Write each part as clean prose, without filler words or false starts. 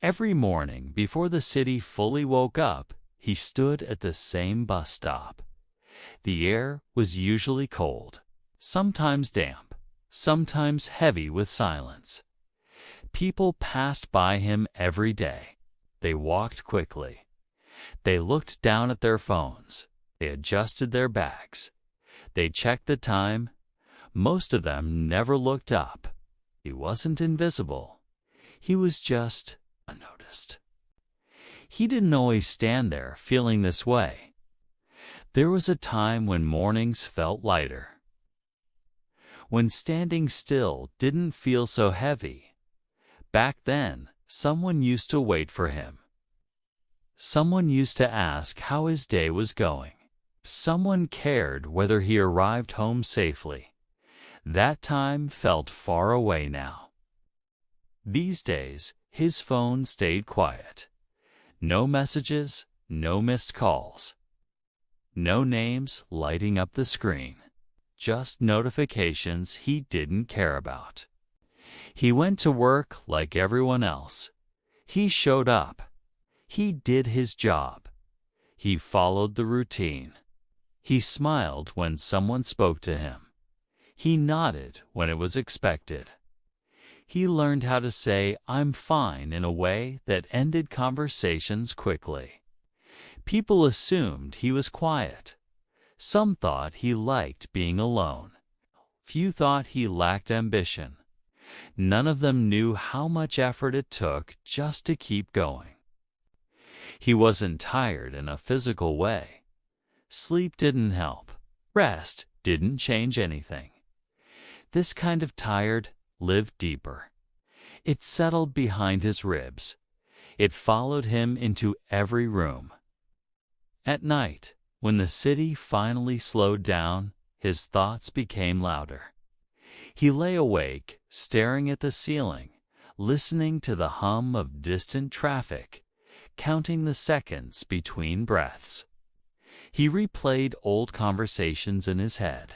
Every morning before the city fully woke up, he stood at the same bus stop. The air was usually cold, sometimes damp, sometimes heavy with silence. People passed by him every day. They walked quickly. They looked down at their phones. They adjusted their bags. They checked the time. Most of them never looked up. He wasn't invisible. He was just unnoticed. He didn't always stand there feeling this way. There was a time when mornings felt lighter, when standing still didn't feel so heavy. Back then, someone used to wait for him. Someone used to ask how his day was going. Someone cared whether he arrived home safely. That time felt far away now. These days, his phone stayed quiet. No messages, no missed calls. No names lighting up the screen. Just notifications he didn't care about. He went to work like everyone else. He showed up. He did his job. He followed the routine. He smiled when someone spoke to him. He nodded when it was expected. He learned how to say, "I'm fine," in a way that ended conversations quickly. People assumed he was quiet. Some thought he liked being alone. Few thought he lacked ambition. None of them knew how much effort it took just to keep going. He wasn't tired in a physical way. Sleep didn't help. Rest didn't change anything. This kind of tired lived deeper. It settled behind his ribs. It followed him into every room. At night, when the city finally slowed down, his thoughts became louder. He lay awake, staring at the ceiling, listening to the hum of distant traffic, counting the seconds between breaths. He replayed old conversations in his head.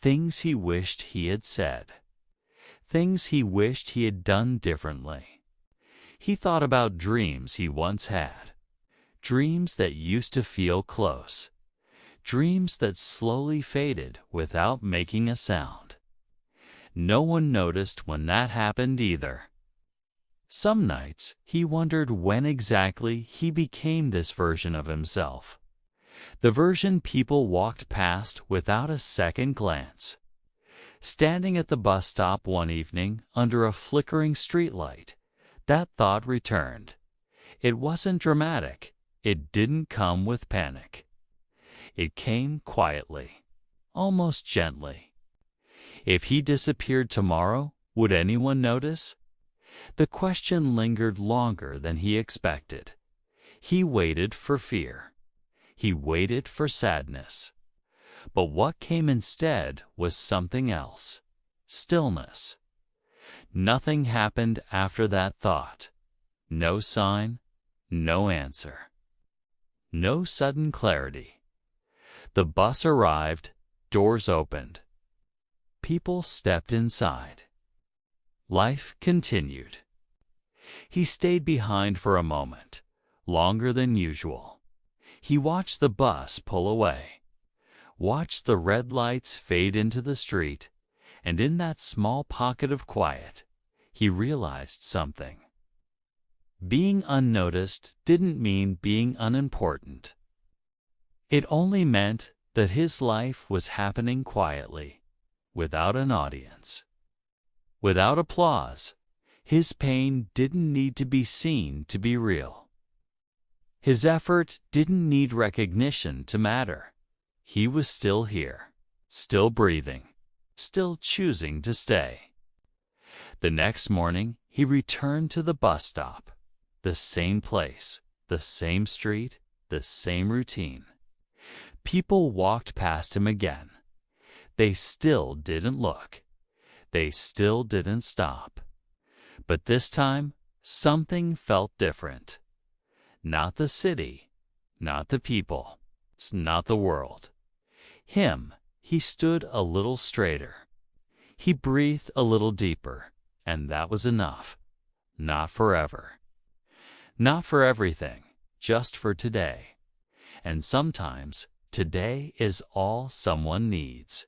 Things he wished he had said. Things he wished he had done differently. He thought about dreams he once had. Dreams that used to feel close. Dreams that slowly faded without making a sound. No one noticed when that happened either. Some nights he wondered when exactly he became this version of himself. The version people walked past without a second glance. Standing at the bus stop one evening under a flickering streetlight, that thought returned. It wasn't dramatic. It didn't come with panic. It came quietly, almost gently. If he disappeared tomorrow, would anyone notice? The question lingered longer than he expected. He waited for fear. He waited for sadness. But what came instead was something else. Stillness. Nothing happened after that thought. No sign, no answer. No sudden clarity. The bus arrived, doors opened. People stepped inside. Life continued. He stayed behind for a moment, longer than usual. He watched the bus pull away, watched the red lights fade into the street, and in that small pocket of quiet, he realized something. Being unnoticed didn't mean being unimportant. It only meant that his life was happening quietly, without an audience. Without applause, his pain didn't need to be seen to be real. His effort didn't need recognition to matter. He was still here, still breathing, still choosing to stay. The next morning, he returned to the bus stop. The same place, the same street, the same routine. People walked past him again. They still didn't look. They still didn't stop. But this time, something felt different. Not the city, not the people, not the world. Him, he stood a little straighter. He breathed a little deeper, and that was enough. Not forever. Not for everything, just for today. And sometimes, today is all someone needs.